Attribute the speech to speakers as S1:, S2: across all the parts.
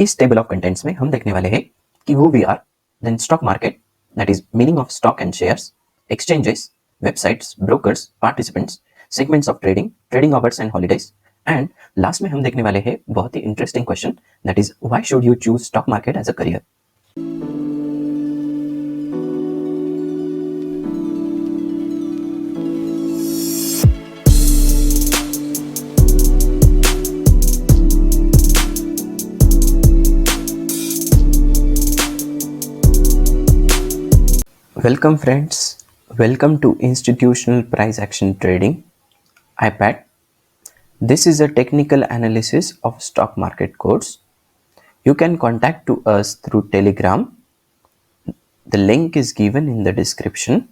S1: इस table of contents में हम देखने वाले हैं कि who we are, then stock market, that is meaning of stock and shares, exchanges, websites, brokers, participants, segments of trading, trading hours and holidays, and last में हम देखने वाले हैं बहुत ही interesting question, that is why should you choose stock market as a career. Welcome friends, welcome to Institutional Price Action Trading, IPAT. This is a technical analysis of stock market course. You can contact to us through Telegram. The link is given in the description,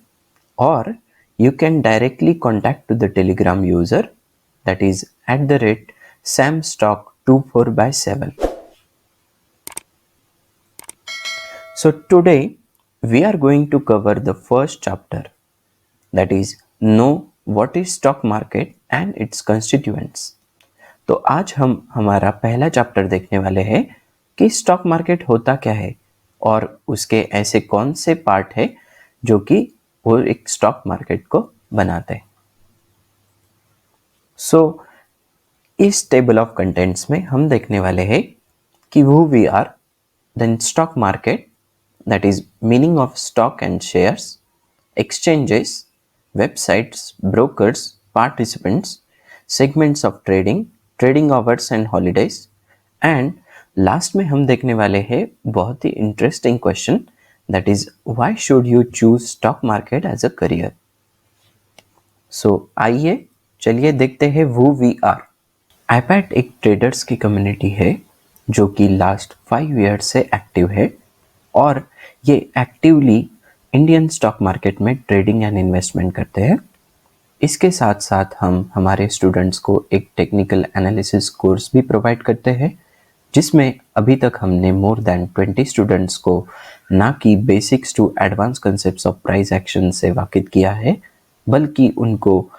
S1: or you can directly contact to the Telegram user, that is @samstock24/7. So today we are going to cover the first chapter, that is know what is stock market and its constituents. तो आज हम हमारा पहला chapter देखने वाले हैं कि stock market होता क्या है और उसके ऐसे कौन से पार्ट है जो कि वो एक स्टॉक मार्केट को बनाते हैं. सो इस टेबल ऑफ कंटेंट्स में हम देखने वाले हैं कि who we are, then stock market, that is meaning of stock and shares, exchanges, websites, brokers, participants, segments of trading, trading hours and holidays, and last में हम देखने वाले हैं बहुत ही interesting question, that is why should you choose stock market as a career. सो आइए चलिए देखते हैं who we are. IPAT एक ट्रेडर्स की कम्युनिटी है जो कि लास्ट 5 ईयर्स से एक्टिव है और ये एक्टिवली इंडियन स्टॉक मार्केट में ट्रेडिंग एंड इन्वेस्टमेंट करते हैं. इसके साथ साथ हम हमारे स्टूडेंट्स को एक टेक्निकल एनालिसिस कोर्स भी प्रोवाइड करते हैं जिसमें अभी तक हमने मोर देन 20 स्टूडेंट्स को ना कि basics to advance concepts of price action से वाकिफ किया है बल्कि उनको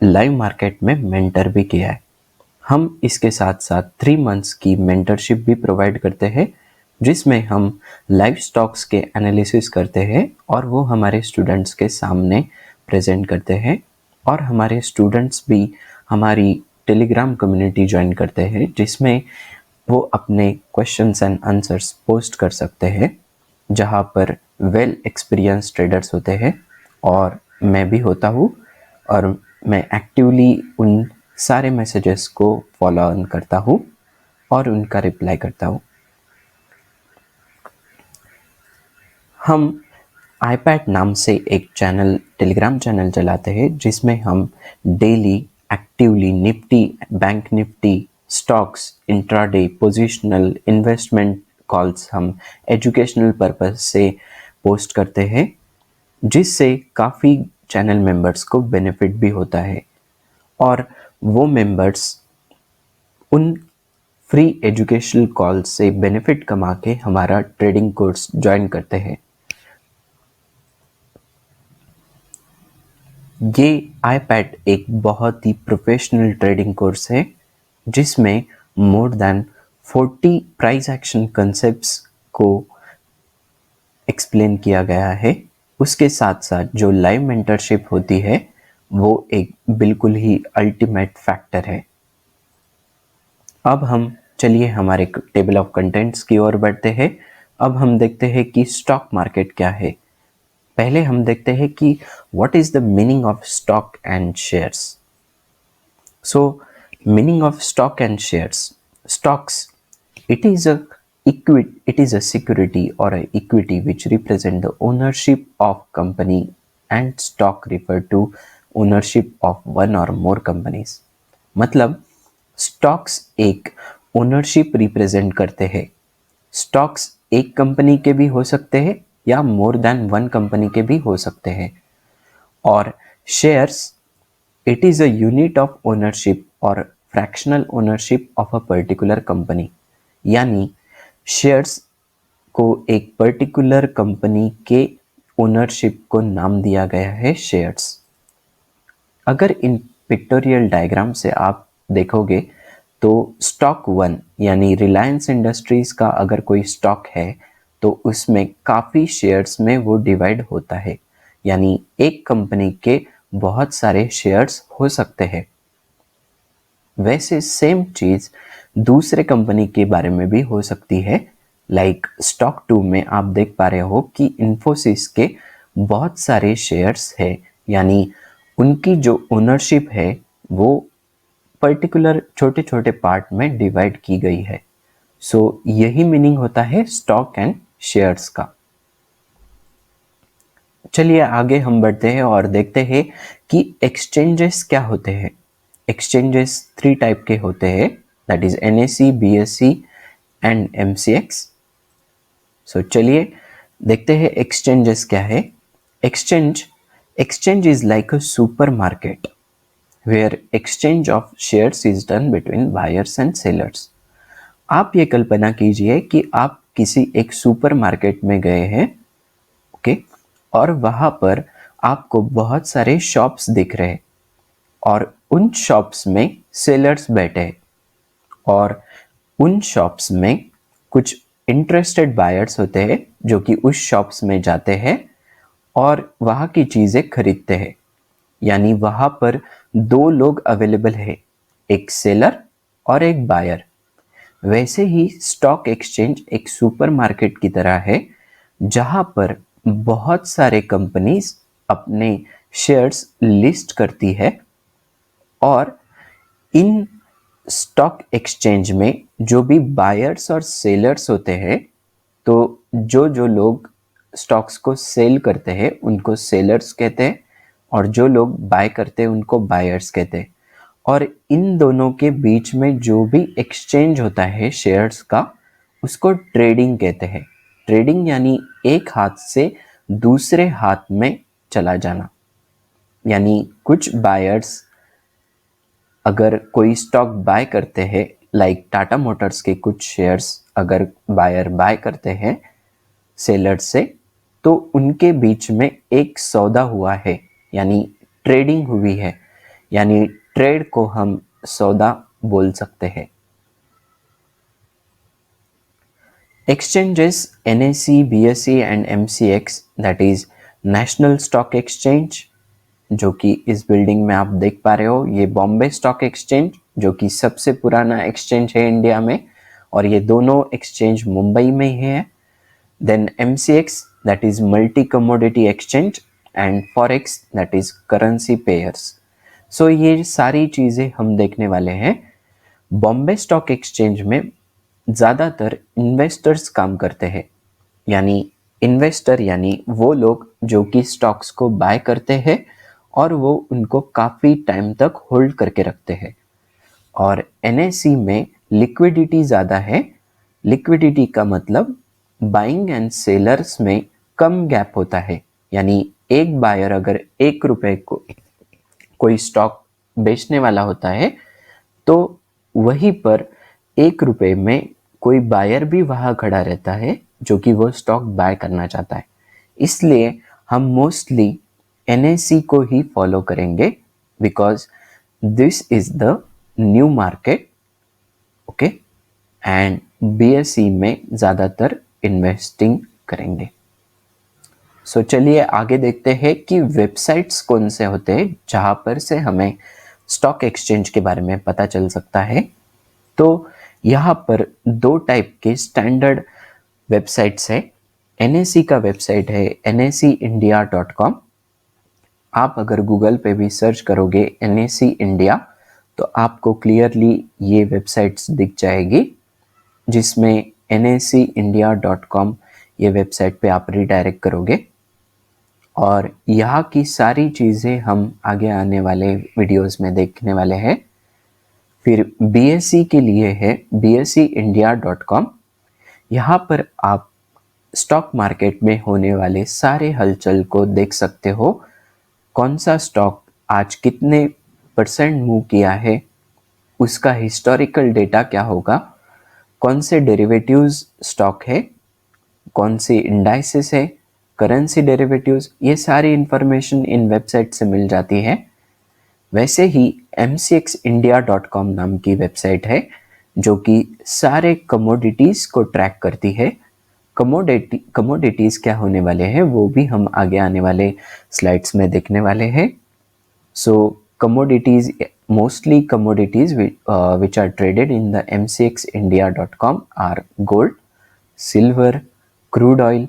S1: लाइव मार्केट में मेंटर भी किया है. हम इसके साथ साथ 3 मंथ्स की मेंटरशिप भी प्रोवाइड करते हैं जिसमें हम लाइव स्टॉक्स के एनालिसिस करते हैं और वो हमारे स्टूडेंट्स के सामने प्रेजेंट करते हैं और हमारे स्टूडेंट्स भी हमारी टेलीग्राम कम्युनिटी ज्वाइन करते हैं जिसमें वो अपने क्वेश्चंस एंड आंसर्स पोस्ट कर सकते हैं जहाँ पर वेल एक्सपीरियंस ट्रेडर्स होते हैं और मैं भी होता हूँ और मैं एक्टिवली उन सारे मैसेजेस को फॉलो ऑन करता हूँ और उनका रिप्लाई करता हूँ. हम आईपैट नाम से एक चैनल टेलीग्राम चैनल चलाते हैं जिसमें हम daily actively Nifty, bank Nifty, stocks, intraday, positional, investment calls हम एजुकेशनल पर्पस से पोस्ट करते हैं जिससे काफ़ी चैनल मेंबर्स को बेनिफिट भी होता है और वो मेंबर्स उन फ्री एजुकेशनल कॉल से बेनिफिट कमा के हमारा ट्रेडिंग कोर्स ज्वाइन करते हैं. ये आईपैट एक बहुत ही प्रोफेशनल ट्रेडिंग कोर्स है जिसमें more than 40 price action concepts को एक्सप्लेन किया गया है. उसके साथ साथ जो लाइव मेंटरशिप होती है वो एक बिल्कुल ही अल्टीमेट फैक्टर है. अब हम चलिए हमारे टेबल ऑफ कंटेंट्स की ओर बढ़ते हैं. अब हम देखते हैं कि स्टॉक मार्केट क्या है. पहले हम देखते हैं कि what is the meaning of stock and shares. So meaning of stock and shares. Stocks, it is a security or a equity which represent the ownership of company, and stock refer to ownership of one or more companies. मतलब stocks एक ownership represent करते हैं. Stocks एक company के भी हो सकते हैं या मोर देन वन कंपनी के भी हो सकते हैं. और shares, it is a unit of ownership और fractional ownership of a particular company. यानी शेयर्स को एक पर्टिकुलर कंपनी के ओनरशिप को नाम दिया गया है शेयर्स. अगर इन पिक्टोरियल डायग्राम से आप देखोगे तो स्टॉक वन यानी रिलायंस इंडस्ट्रीज का अगर कोई स्टॉक है तो उसमें काफ़ी शेयर्स में वो डिवाइड होता है, यानी एक कंपनी के बहुत सारे शेयर्स हो सकते हैं। वैसे सेम चीज़ दूसरे कंपनी के बारे में भी हो सकती है। लाइक स्टॉक टू में आप देख पा रहे हो कि इन्फोसिस के बहुत सारे शेयर्स है, यानी उनकी जो ओनरशिप है वो पर्टिकुलर छोटे छोटे पार्ट में डिवाइड की गई है। सो यही मीनिंग होता है स्टॉक एंड शेयर्स का। चलिए आगे हम बढ़ते हैं और देखते हैं कि एक्सचेंजेस क्या होते हैं। एक्सचेंजेस 3 टाइप के होते हैं, that is NSE, BSE and MCX। सो चलिए देखते हैं एक्सचेंजेस क्या है। Exchange is like a super market where exchange of shares is done between buyers and sellers। आप ये कल्पना कीजिए कि आप किसी एक सुपर मार्केट में गए हैं, ओके, और वहाँ पर आपको बहुत सारे शॉप्स दिख रहे हैं और उन शॉप्स में सेलर्स बैठे हैं और उन शॉप्स में कुछ इंटरेस्टेड बायर्स होते हैं जो कि उस शॉप्स में जाते हैं और वहाँ की चीज़ें खरीदते हैं, यानी वहाँ पर 2 लोग अवेलेबल है, एक सेलर और एक बायर। वैसे ही स्टॉक एक्सचेंज एक सुपरमार्केट की तरह है जहाँ पर बहुत सारे कंपनीज अपने शेयर्स लिस्ट करती है और इन स्टॉक एक्सचेंज में जो भी बायर्स और सेलर्स होते हैं, तो जो जो लोग स्टॉक्स को सेल करते हैं उनको सेलर्स कहते हैं और जो लोग बाय करते हैं उनको बायर्स कहते हैं। और इन दोनों के बीच में जो भी एक्सचेंज होता है शेयर्स का उसको ट्रेडिंग कहते हैं। ट्रेडिंग यानी एक हाथ से दूसरे हाथ में चला जाना, यानी कुछ बायर्स अगर कोई स्टॉक बाय करते हैं, लाइक टाटा मोटर्स के कुछ शेयर्स अगर बायर बाय करते हैं सेलर से, तो उनके बीच में एक सौदा हुआ है, यानी ट्रेडिंग हुई है, यानी ट्रेड को हम सौदा बोल सकते हैं। Exchanges NSE, BSE and MCX, that is national stock exchange, जो कि इस बिल्डिंग में आप देख पा रहे हो, ये बॉम्बे स्टॉक एक्सचेंज जो कि सबसे पुराना एक्सचेंज है इंडिया में और ये दोनों एक्सचेंज मुंबई में ही है। Then MCX, that is multi commodity exchange and forex, that is currency pairs. So ये सारी चीज़ें हम देखने वाले हैं। बॉम्बे स्टॉक एक्सचेंज में ज़्यादातर इन्वेस्टर्स काम करते हैं, यानी इन्वेस्टर यानी वो लोग जो कि स्टॉक्स को बाय करते हैं और वो उनको काफ़ी टाइम तक होल्ड करके रखते हैं। और NSE में लिक्विडिटी ज़्यादा है। लिक्विडिटी का मतलब बाइंग एंड सेलर्स में कम गैप होता है, यानी एक बायर अगर 1 रुपए को कोई स्टॉक बेचने वाला होता है तो वहीं पर 1 रुपए में कोई बायर भी वहाँ खड़ा रहता है जो कि वो स्टॉक बाय करना चाहता है। इसलिए हम मोस्टली NSE को ही फॉलो करेंगे because this is the new market, okay, and BSE में ज़्यादातर इन्वेस्टिंग करेंगे। सो चलिए आगे देखते हैं कि वेबसाइट्स कौन से होते हैं जहाँ पर से हमें स्टॉक एक्सचेंज के बारे में पता चल सकता है। तो यहाँ पर 2 टाइप के स्टैंडर्ड वेबसाइट्स है। NSE का वेबसाइट है NSEindia.com। आप अगर गूगल पे भी सर्च करोगे NSE इंडिया तो आपको क्लियरली ये वेबसाइट्स दिख जाएगी, जिसमें NSEindia.com ये वेबसाइट पे आप रिडायरेक्ट करोगे और यहाँ की सारी चीज़ें हम आगे आने वाले वीडियोस में देखने वाले हैं। फिर BSE के लिए है BSEindia.com। यहाँ पर आप स्टॉक मार्केट में होने वाले सारे हलचल को देख सकते हो। कौन सा स्टॉक आज कितने % मूव किया है, उसका हिस्टोरिकल डेटा क्या होगा, कौन से डेरिवेटिव्स स्टॉक है, कौन सी इंडाइसेस है, करेंसी डेरिवेटिव्स, ये सारी इंफॉर्मेशन इन वेबसाइट से मिल जाती है। वैसे ही mcxindia.com नाम की वेबसाइट है जो कि सारे कमोडिटीज़ को ट्रैक करती है। कमोडिटीज़ क्या होने वाले हैं वो भी हम आगे आने वाले स्लाइड्स में देखने वाले हैं। So commodities, mostly commodities which are traded in the mcxindia.com are gold, silver, crude oil,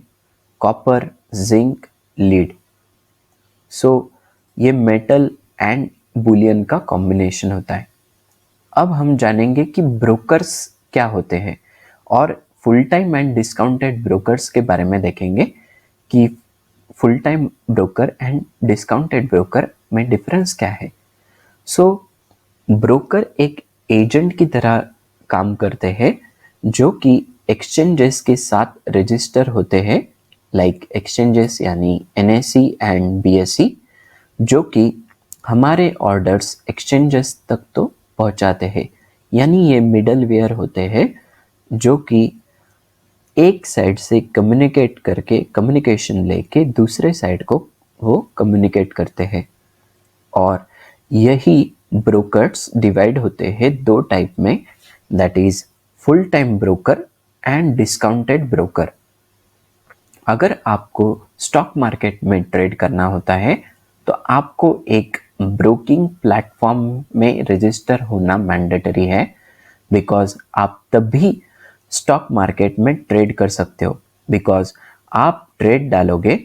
S1: copper, zinc, lead. So ये मेटल एंड बुलियन का कॉम्बिनेशन होता है। अब हम जानेंगे कि ब्रोकर्स क्या होते हैं और full time and discounted brokers के बारे में देखेंगे कि full time broker and discounted broker में डिफरेंस क्या है। सो ब्रोकर एक एजेंट की तरह काम करते हैं जो कि एक्सचेंजेस के साथ रजिस्टर होते हैं, लाइक एक्सचेंजेस यानी NSE एंड BSE, जो कि हमारे ऑर्डर्स एक्सचेंजेस तक तो पहुंचाते हैं। यानी ये मिडलवेयर होते हैं जो कि एक साइड से कम्युनिकेट करके कम्युनिकेशन लेके दूसरे साइड को वो कम्युनिकेट करते हैं। और यही ब्रोकर्स डिवाइड होते हैं दो टाइप में, that is full time broker and discounted broker. अगर आपको स्टॉक मार्केट में ट्रेड करना होता है तो आपको एक ब्रोकिंग प्लेटफॉर्म में रजिस्टर होना मैंडेटरी है, बिकॉज आप तभी स्टॉक मार्केट में ट्रेड कर सकते हो। बिकॉज आप ट्रेड डालोगे,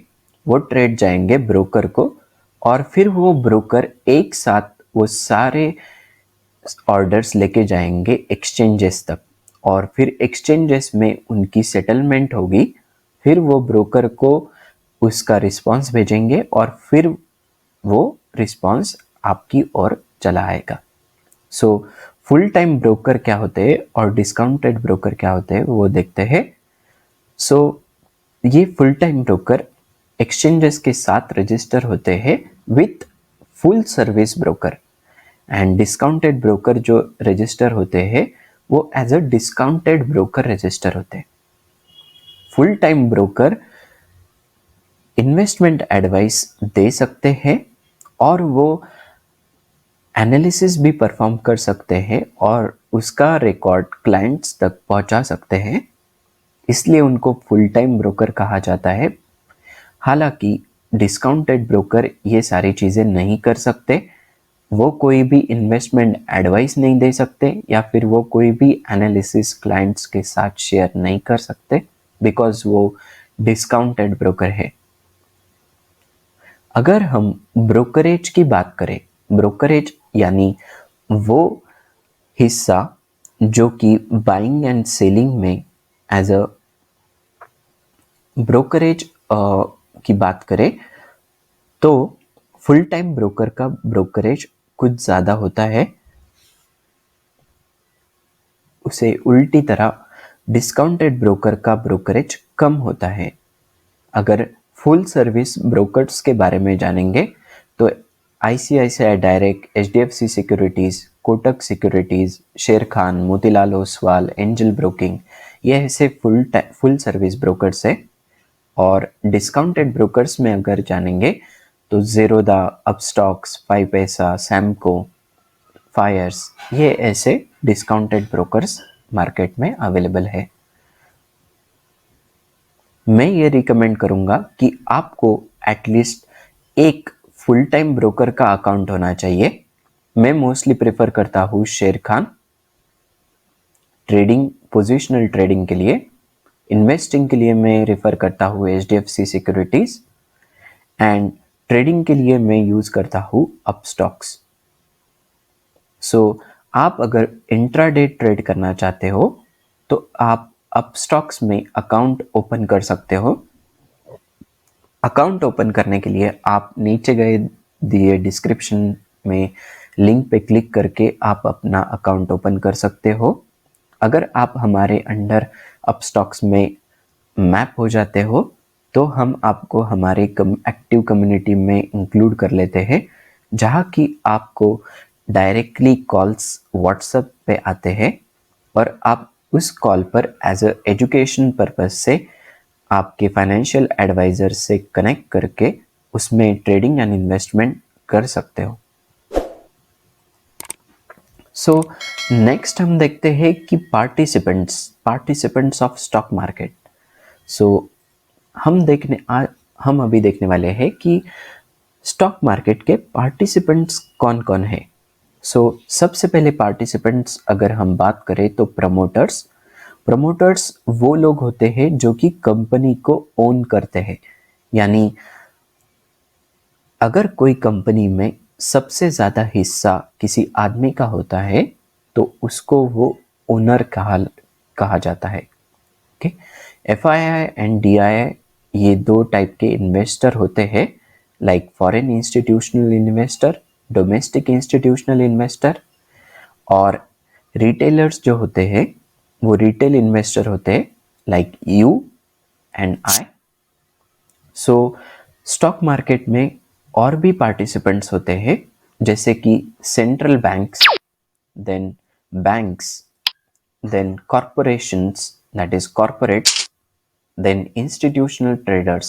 S1: वो ट्रेड जाएंगे ब्रोकर को और फिर वो ब्रोकर एक साथ वो सारे ऑर्डर्स लेके जाएंगे एक्सचेंजेस तक और फिर एक्सचेंजेस में उनकी सेटलमेंट होगी। फिर वो ब्रोकर को उसका रिस्पांस भेजेंगे और फिर वो रिस्पांस आपकी ओर चला आएगा। सो फुल टाइम ब्रोकर क्या होते हैं और डिस्काउंटेड ब्रोकर क्या होते हैं वो देखते हैं। सो ये फुल टाइम ब्रोकर एक्सचेंजेस के साथ रजिस्टर होते हैं with full service broker, and discounted broker जो रजिस्टर होते हैं वो as a discounted broker register होते हैं। Full time broker investment advice दे सकते हैं और वो एनालिसिस भी परफॉर्म कर सकते हैं और उसका रिकॉर्ड क्लाइंट्स तक पहुंचा सकते हैं, इसलिए उनको फुल टाइम ब्रोकर कहा जाता है। हालांकि डिस्काउंटेड ब्रोकर ये सारी चीज़ें नहीं कर सकते, वो कोई भी इन्वेस्टमेंट एडवाइस नहीं दे सकते या फिर वो कोई भी एनालिसिस क्लाइंट्स के साथ शेयर नहीं कर सकते, बिकॉज वो डिस्काउंटेड ब्रोकर है। अगर हम ब्रोकरेज की बात करें, ब्रोकरेज यानी वो हिस्सा जो कि बाइंग एंड सेलिंग में एज अ ब्रोकरेज की बात करें तो फुल टाइम ब्रोकर का ब्रोकरेज कुछ ज़्यादा होता है। उसे उल्टी तरह डिस्काउंटेड ब्रोकर का ब्रोकरेज कम होता है। अगर फुल सर्विस ब्रोकर्स के बारे में जानेंगे तो ICICI direct, HDFC securities, Kotak securities, शेर खान, मोतीलाल ओसवाल, एंजल ब्रोकिंग, ये ऐसे फुल सर्विस ब्रोकर्स है। और डिस्काउंटेड ब्रोकर्स में अगर जानेंगे तो ज़ेरोदा, अपस्टॉक्स, 5 पैसा, सैमको, फायर्स, ये ऐसे डिस्काउंटेड ब्रोकर्स मार्केट में अवेलेबल है। मैं ये रिकमेंड करूँगा कि आपको एटलीस्ट एक फुल टाइम ब्रोकर का अकाउंट होना चाहिए। मैं मोस्टली प्रेफर करता हूँ शेर खान ट्रेडिंग, पोजिशनल ट्रेडिंग के लिए। इन्वेस्टिंग के लिए मैं रेफर करता हूँ HDFC सिक्योरिटीज़ एंड ट्रेडिंग के लिए मैं यूज़ करता हूँ अपस्टॉक्स। सो आप अगर इंट्राडे ट्रेड करना चाहते हो तो आप अपस्टॉक्स में अकाउंट ओपन कर सकते हो। अकाउंट ओपन करने के लिए आप नीचे गए दिए डिस्क्रिप्शन में लिंक पे क्लिक करके आप अपना अकाउंट ओपन कर सकते हो। अगर आप हमारे अंडर अपस्टॉक्स में मैप हो जाते हो तो हम आपको हमारे एक्टिव कम्युनिटी में इंक्लूड कर लेते हैं, जहाँ की आपको डायरेक्टली कॉल्स व्हाट्सएप पे आते हैं और आप उस कॉल पर एज अ एजुकेशन पर्पस से आपके फाइनेंशियल एडवाइज़र से कनेक्ट करके उसमें ट्रेडिंग एंड इन्वेस्टमेंट कर सकते हो। सो नेक्स्ट हम देखते हैं कि पार्टिसिपेंट्स ऑफ स्टॉक मार्केट। सो हम अभी देखने वाले हैं कि स्टॉक मार्केट के पार्टिसिपेंट्स कौन कौन है। सो सबसे पहले पार्टिसिपेंट्स अगर हम बात करें तो प्रमोटर्स वो लोग होते हैं जो कि कंपनी को ओन करते हैं, यानी अगर कोई कंपनी में सबसे ज़्यादा हिस्सा किसी आदमी का होता है तो उसको वो ओनर कहा जाता है। ओके, एफआईआई एंड डीआईआई ये दो टाइप के इन्वेस्टर होते हैं, like foreign institutional investor, domestic institutional investor, और रिटेलर्स जो होते हैं वो रिटेल इन्वेस्टर होते हैं, like you and I. So stock market में और भी पार्टिसिपेंट्स होते हैं, जैसे कि central banks, then corporations, that is corporate, then institutional traders,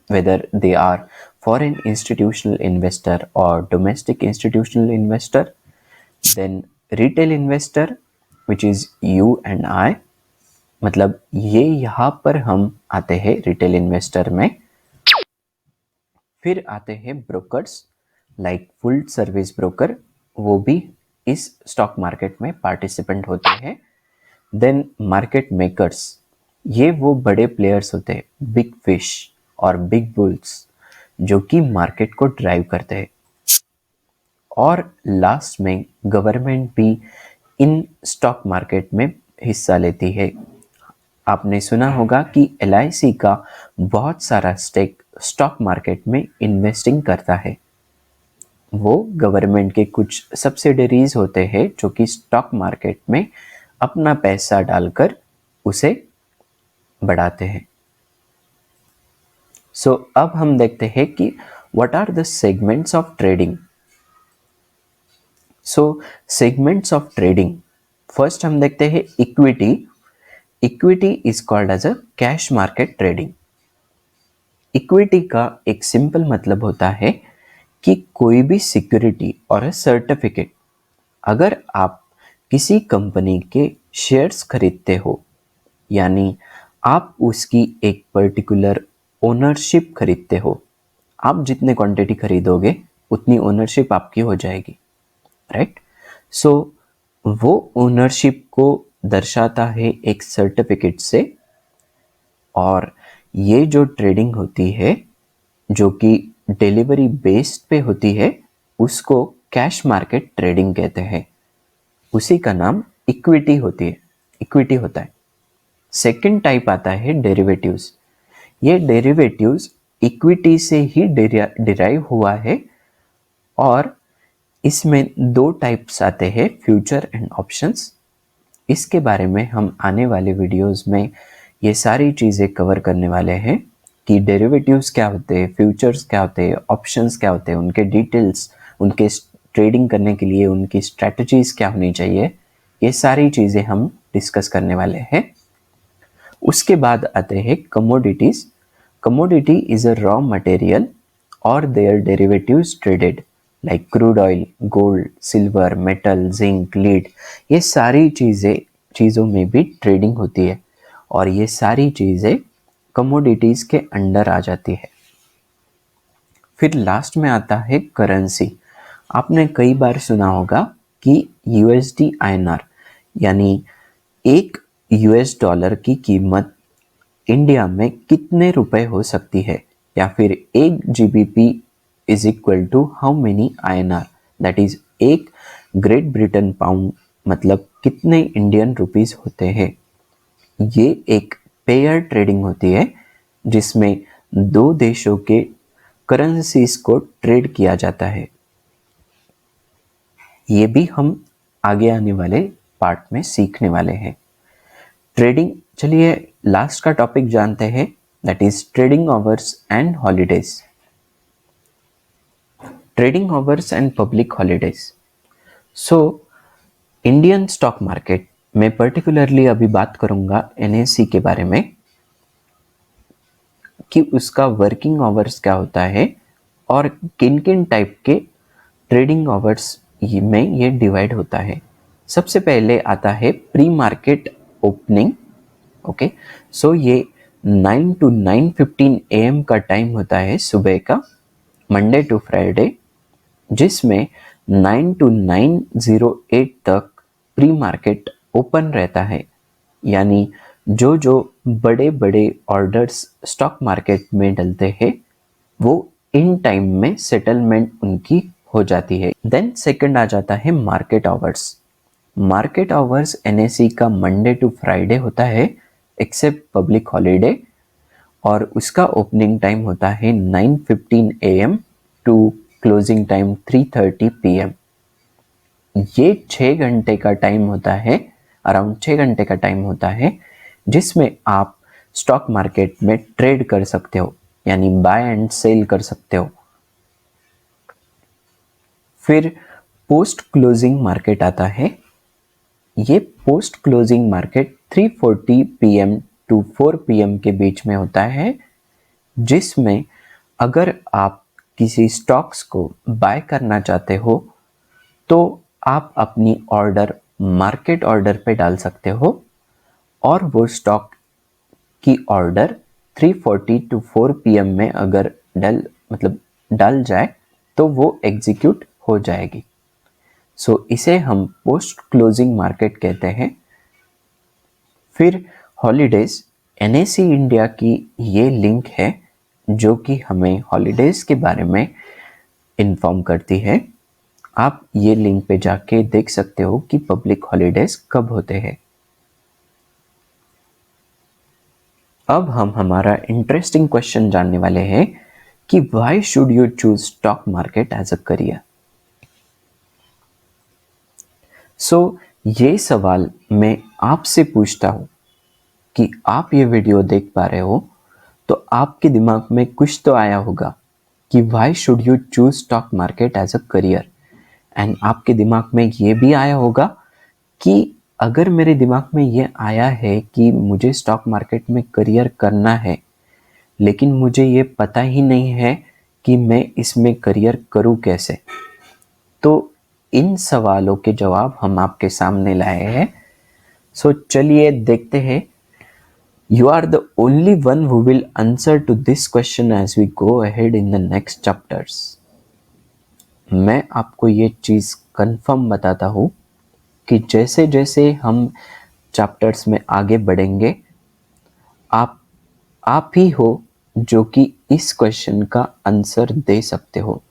S1: whether they are foreign institutional investor or domestic institutional investor, then retail investor which is you and I, मतलब ये यहाँ पर हम आते हैं रिटेल इन्वेस्टर में। फिर आते हैं brokers, like full service broker, वो भी इस स्टॉक मार्केट में पार्टिसिपेंट होते हैं। देन मार्केट मेकर्स, ये वो बड़े प्लेयर्स होते हैं, बिग फिश और बिग बुल्स, जो कि मार्केट को ड्राइव करते हैं। और लास्ट में गवर्नमेंट भी इन स्टॉक मार्केट में हिस्सा लेती है। आपने सुना होगा कि एलआईसी का बहुत सारा स्टेक स्टॉक मार्केट में इन्वेस्टिंग करता है। वो गवर्नमेंट के कुछ सब्सिडरीज होते हैं जो कि स्टॉक मार्केट में अपना पैसा डालकर उसे बढ़ाते हैं। सो अब हम देखते हैं कि what are the segments of trading. So segments of trading, first हम देखते हैं equity. Equity is called as a cash market trading. Equity का एक सिंपल मतलब होता है कि कोई भी सिक्योरिटी और सर्टिफिकेट, अगर आप किसी कंपनी के शेयर्स खरीदते हो, यानी आप उसकी एक पर्टिकुलर ओनरशिप खरीदते हो, आप जितने क्वांटिटी खरीदोगे उतनी ओनरशिप आपकी हो जाएगी, राइट। सो वो ओनरशिप को दर्शाता है एक सर्टिफिकेट से, और ये जो ट्रेडिंग होती है जो कि डिलीवरी बेस्ड पे होती है उसको कैश मार्केट ट्रेडिंग कहते हैं। उसी का नाम इक्विटी होता है। सेकंड टाइप आता है डेरिवेटिव्स। ये डेरिवेटिव्स इक्विटी से ही डिराइव हुआ है, और इसमें दो टाइप्स आते हैं, फ्यूचर एंड ऑप्शंस। इसके बारे में हम आने वाले वीडियोस में ये सारी चीज़ें कवर करने वाले हैं कि डेरिवेटिव्स क्या होते हैं, फ्यूचर्स क्या होते हैं, ऑप्शंस क्या होते हैं, उनके डिटेल्स, उनके ट्रेडिंग करने के लिए उनकी स्ट्रैटेजीज क्या होनी चाहिए, ये सारी चीज़ें हम डिस्कस करने वाले हैं। उसके बाद आते हैं commodities. Commodity is a raw material और their derivatives traded, like crude oil, gold, silver, metal, zinc, lead. ये सारी चीज़ों में भी ट्रेडिंग होती है, और ये सारी चीज़ें कमोडिटीज़ के अंडर आ जाती है। फिर लास्ट में आता है करेंसी। आपने कई बार सुना होगा कि यूएसडी आईएनआर, यानी एक यूएस डॉलर की कीमत इंडिया में कितने रुपए हो सकती है, या फिर एक GBP is equal to how many INR, that is एक ग्रेट ब्रिटेन पाउंड, मतलब कितने इंडियन रुपीस होते हैं। ये एक पेयर ट्रेडिंग होती है जिसमें दो देशों के करेंसीज को ट्रेड किया जाता है। ये भी हम आगे आने वाले पार्ट में सीखने वाले हैं। ट्रेडिंग, चलिए लास्ट का टॉपिक जानते हैं, that is trading hours and holidays. Trading hours and public holidays. So Indian stock market में पर्टिकुलरली अभी बात करूंगा एनएससी के बारे में, कि उसका वर्किंग आवर्स क्या होता है और किन किन टाइप के ट्रेडिंग आवर्स में ये डिवाइड होता है। सबसे पहले आता है प्री मार्केट ओपनिंग। ओके, सो ये 9 to 9:15 AM का टाइम होता है सुबह का, मंडे टू फ्राइडे, जिसमें 9 to 9:08 तक प्री मार्केट ओपन रहता है। यानी जो जो बड़े बड़े ऑर्डर्स स्टॉक मार्केट में डलते हैं वो इन टाइम में सेटलमेंट उनकी हो जाती है। देन सेकंड आ जाता है market hours. Market hours NSE का मंडे टू फ्राइडे होता है एक्सेप्ट पब्लिक हॉलीडे, और उसका ओपनिंग टाइम होता है 9:15 AM to closing time 3:30 PM। ये 6 घंटे का टाइम होता है, अराउंड 6 घंटे का टाइम होता है, जिसमें आप स्टॉक मार्केट में ट्रेड कर सकते हो, यानी बाय एंड सेल कर सकते हो। फिर पोस्ट क्लोजिंग मार्केट आता है। ये post closing market 3:40 PM to 4 PM के बीच में होता है, जिसमें अगर आप किसी स्टॉक्स को बाय करना चाहते हो तो आप अपनी ऑर्डर मार्केट ऑर्डर पे डाल सकते हो, और वो स्टॉक की ऑर्डर 3:40 टू 4 PM में अगर डाल जाए तो वो एग्जीक्यूट हो जाएगी। सो इसे हम पोस्ट क्लोजिंग मार्केट कहते हैं। फिर हॉलीडेज, एनएसई इंडिया की ये लिंक है जो कि हमें हॉलीडेज के बारे में इन्फॉर्म करती है। आप ये लिंक पे जाके देख सकते हो कि पब्लिक हॉलीडेज कब होते हैं। अब हम हमारा इंटरेस्टिंग क्वेश्चन जानने वाले हैं कि why should you choose stock market as a career. सो ये सवाल मैं आपसे पूछता हूँ कि आप ये वीडियो देख पा रहे हो तो आपके दिमाग में कुछ तो आया होगा कि why should you choose stock market as a career, and आपके दिमाग में ये भी आया होगा कि अगर मेरे दिमाग में ये आया है कि मुझे स्टॉक मार्केट में करियर करना है, लेकिन मुझे ये पता ही नहीं है कि मैं इसमें करियर करूँ कैसे, तो इन सवालों के जवाब हम आपके सामने लाए हैं। सो चलिए देखते हैं। You are the only one who will answer to this question as we go ahead in the next chapters. मैं आपको ये चीज़ कंफर्म बताता हूँ कि जैसे जैसे हम चैप्टर्स में आगे बढ़ेंगे, आप ही हो जो कि इस क्वेश्चन का आंसर दे सकते हो।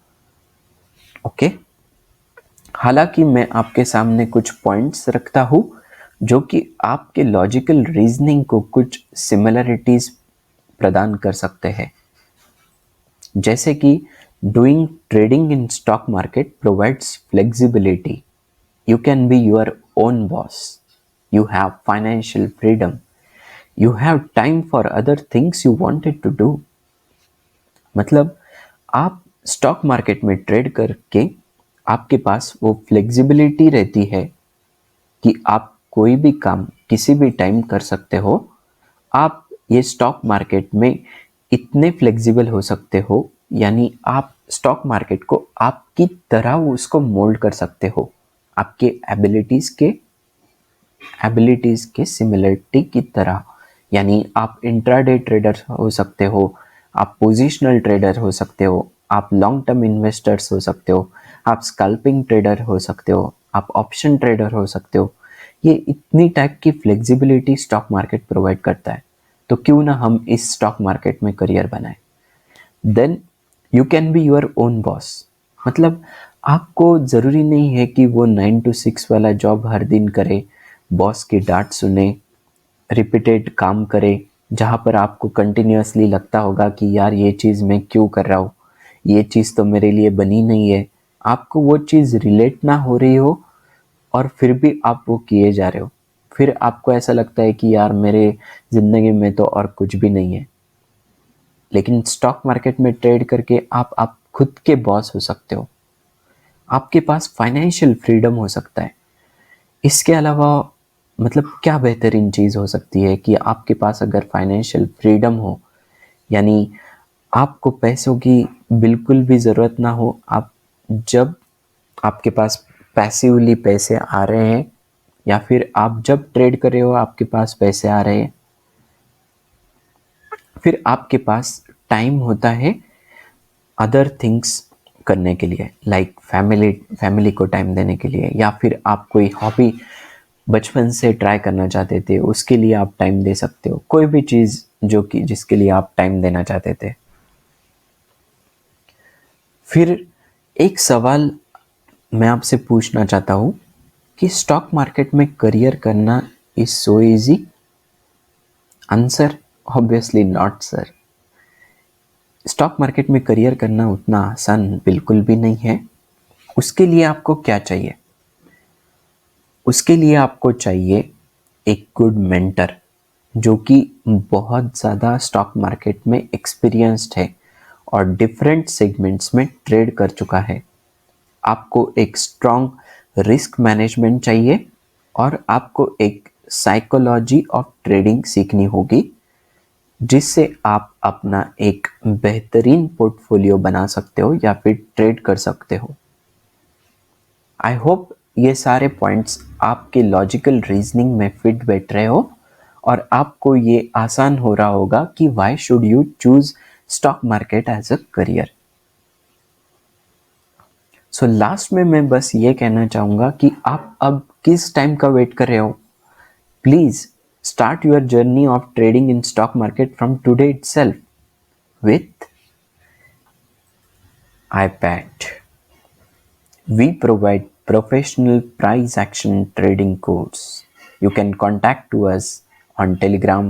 S1: ओके, हालांकि मैं आपके सामने कुछ पॉइंट्स रखता हूँ जो कि आपके लॉजिकल रीजनिंग को कुछ सिमिलरिटीज प्रदान कर सकते हैं। जैसे कि doing trading in stock market provides flexibility, you can be your own boss, you have financial freedom, you have time for other things you wanted to do. मतलब आप स्टॉक मार्केट में ट्रेड करके आपके पास वो फ्लेक्सिबिलिटी रहती है कि आप कोई भी काम किसी भी टाइम कर सकते हो। आप ये स्टॉक मार्केट में इतने फ्लेक्सिबल हो सकते हो, यानी आप स्टॉक मार्केट को आपकी तरह उसको मोल्ड कर सकते हो, आपके एबिलिटीज़ के सिमिलरिटी की तरह। यानी आप इंट्राडे ट्रेडर हो सकते हो, आप पोजिशनल ट्रेडर हो सकते हो, आप लॉन्ग टर्म इन्वेस्टर्स हो सकते हो, आप स्कैल्पिंग ट्रेडर हो सकते हो, आप ऑप्शन ट्रेडर हो सकते हो। ये इतनी टाइप की फ्लेक्सिबिलिटी स्टॉक मार्केट प्रोवाइड करता है, तो क्यों ना हम इस स्टॉक मार्केट में करियर बनाएं। Then you can be your own boss, मतलब आपको ज़रूरी नहीं है कि वो 9 to 6 वाला जॉब हर दिन करे, बॉस की डांट सुने, रिपीटेड काम करे, जहाँ पर आपको कंटिन्यूसली लगता होगा कि यार ये चीज़ मैं क्यों कर रहा हूँ, ये चीज़ तो मेरे लिए बनी नहीं है, आपको वो चीज़ रिलेट ना हो रही हो और फिर भी आप वो किए जा रहे हो। फिर आपको ऐसा लगता है कि यार मेरे ज़िंदगी में तो और कुछ भी नहीं है। लेकिन स्टॉक मार्केट में ट्रेड करके आप खुद के बॉस हो सकते हो, आपके पास फाइनेंशियल फ्रीडम हो सकता है। इसके अलावा मतलब क्या बेहतरीन चीज़ हो सकती है कि आपके पास अगर फाइनेंशियल फ्रीडम हो, यानी आपको पैसों की बिल्कुल भी ज़रूरत ना हो। आप जब आपके पास पैसिवली पैसे आ रहे हैं या फिर आप जब ट्रेड कर रहे हो आपके पास पैसे आ रहे हैं, फिर आपके पास टाइम होता है अदर थिंग्स करने के लिए, लाइक फैमिली को टाइम देने के लिए, या फिर आप कोई हॉबी बचपन से ट्राई करना चाहते थे उसके लिए आप टाइम दे सकते हो, कोई भी चीज़ जो कि जिसके लिए आप टाइम देना चाहते थे। फिर एक सवाल मैं आपसे पूछना चाहता हूँ कि स्टॉक मार्केट में करियर करना is so easy? Answer obviously not sir. Stock market में करियर करना उतना आसान बिल्कुल भी नहीं है। उसके लिए आपको क्या चाहिए? उसके लिए आपको चाहिए एक गुड मेंटर जो कि बहुत ज़्यादा स्टॉक मार्केट में एक्सपीरियंस्ड है और डिफरेंट सेगमेंट्स में ट्रेड कर चुका है। आपको एक स्ट्रॉन्ग रिस्क मैनेजमेंट चाहिए और आपको एक साइकोलॉजी ऑफ ट्रेडिंग सीखनी होगी जिससे आप अपना एक बेहतरीन पोर्टफोलियो बना सकते हो या फिर ट्रेड कर सकते हो। आई होप ये सारे पॉइंट्स आपके लॉजिकल रीजनिंग में फिट बैठ रहे हो और आपको ये आसान हो रहा होगा कि why should you choose stock market as a career. So last में मैं बस ये कहना चाहूँगा कि आप अब किस टाइम का वेट कर रहे हो? Please start your journey of trading in stock market from today itself with iPad. We provide professional price action trading course. You can contact to us on Telegram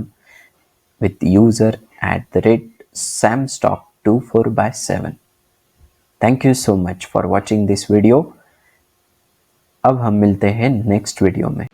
S1: with user at the rate samstock24/7. Thank you so much for watching this video. अब हम मिलते हैं next video में।